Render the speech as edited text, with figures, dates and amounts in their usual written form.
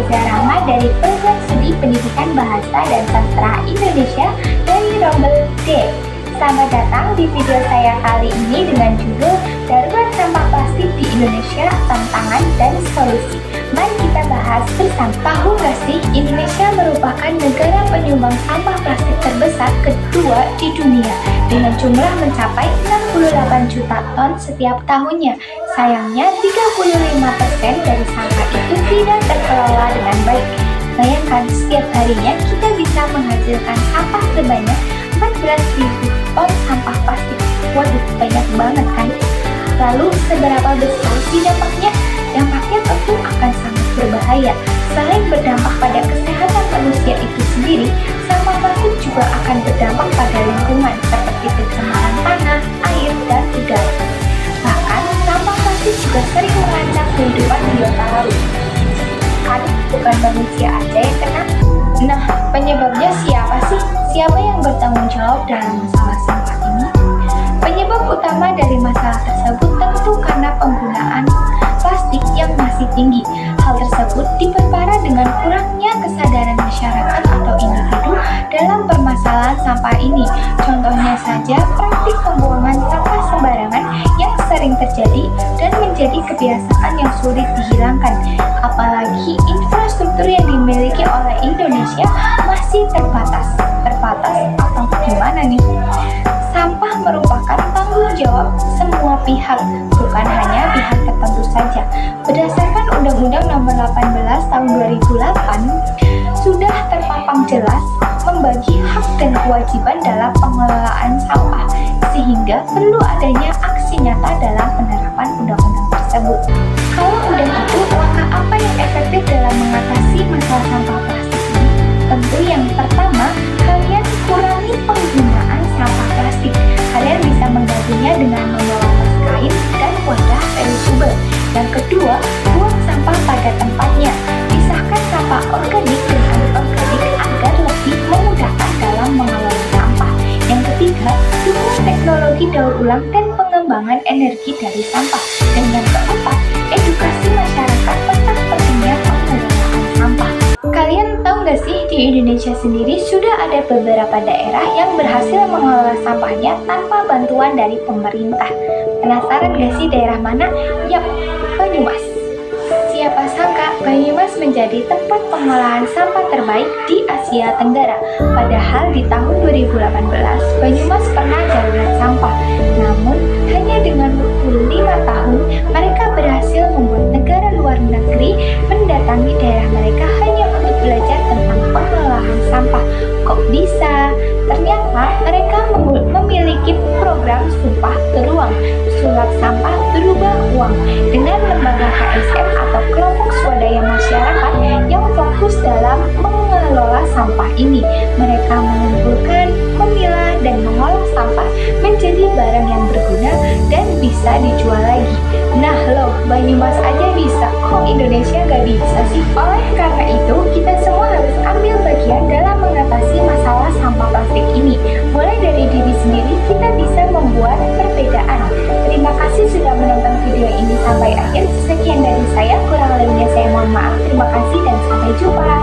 Reza Rahma dari Program Studi Pendidikan Bahasa dan Sastra Indonesia dari Rombel D. Selamat datang di video saya kali ini dengan judul Darurat Sampah Plastik di Indonesia, Tantangan dan Solusi. Mari kita bahas bersama. Tahu nggak sih, Indonesia merupakan negara penyumbang sampah plastik terbesar kedua di dunia dengan jumlah mencapai 68 juta ton setiap tahunnya. Sayangnya 35% dari sampah itu tidak terkelola dengan baik. Bayangkan setiap harinya kita bisa menghasilkan sampah sebanyak 14.000 ton sampah plastik. Waduh, banyak banget kan? Lalu seberapa besar sih dampaknya? Dampaknya tentu akan sangat berbahaya. Selain berdampak pada kesehatan manusia itu sendiri, sampah plastik juga akan berdampak pada lingkungan seperti pencemaran tanah, air, dan udara. Bahkan, sampah plastik juga sering mengancam kehidupan biota laut. Kan, bukan manusia aja yang kena. Nah, penyebabnya siapa sih? Siapa yang bertanggung jawab dalam masalah sampah ini? Penyebab utama dari masalah tersebut tentu karena penggunaan plastik yang masih tinggi. Hal tersebut diperparah dengan kurangnya kesadaran masyarakat atau individu dalam permasalahan sampah ini. Contohnya saja praktik pembuangan sampah sembarangan yang sering terjadi dan menjadi kebiasaan yang sulit dihilangkan. Apalagi infrastruktur yang dimiliki oleh Indonesia masih terbatas atau gimana nih? Sampah merupakan tanggung jawab semua pihak, bukan hanya pihak tertentu saja. Berdasarkan Undang-Undang Nomor 18 Tahun 2008, sudah terpampang jelas membagi hak dan kewajiban dalam pengelolaan sampah, sehingga perlu adanya aksi nyata dalam penerapan undang-undang tersebut. Kalau udah itu, langkah apa yang efektif dalam mengatasi masalah sampah plastik ini? Tentu yang pertama, kalian kurangi penggunaan sampah plastik. Kalian bisa menggantinya dengan membawa tas kain dan wadah reusable. Yang kedua, buang sampah pada tempatnya. Pisahkan sampah organik dan anorganik agar lebih memudahkan dalam mengelola sampah. Yang ketiga, dukung teknologi daur ulang dan pengembangan energi dari sampah. Dan yang keempat, edukasi masyarakat tentang pentingnya pengelolaan sampah. Kalian tahu nggak sih, di Indonesia sendiri sudah ada beberapa daerah yang berhasil mengelola sampahnya tanpa bantuan dari pemerintah. Penasaran nggak sih daerah mana? Yap, Banyumas. Siapa sangka Banyumas menjadi tempat pengolahan sampah terbaik di Asia Tenggara. Padahal di tahun 2018, Banyumas pernah darurat sampah. Namun, hanya dengan waktu 5 tahun, mereka berhasil membuat negara luar negeri mendatangi daerah mereka hanya untuk belajar tentang pengelolaan sampah. Kok bisa? Ternyata mereka memiliki program Sumpah Beruang, sulap sampah berubah uang, dengan lembaga KSM atau kelompok swadaya masyarakat yang fokus dalam mengelola sampah ini. Mereka mengumpulkan, memilah, dan mengolah sampah menjadi barang yang berguna dan bisa dijual lagi. Nah loh, Banyumas aja bisa, kok Indonesia gak bisa sih? Oleh karena itu, kita semua harus ambil bagian dalam mengatasi masalah sampah plastik ini. Mulai dari diri sendiri, kita bisa membuat perbedaan. Terima kasih sudah menonton video ini sampai akhir. Sekian dari saya, kurang lebihnya saya mohon maaf. Terima kasih dan sampai jumpa.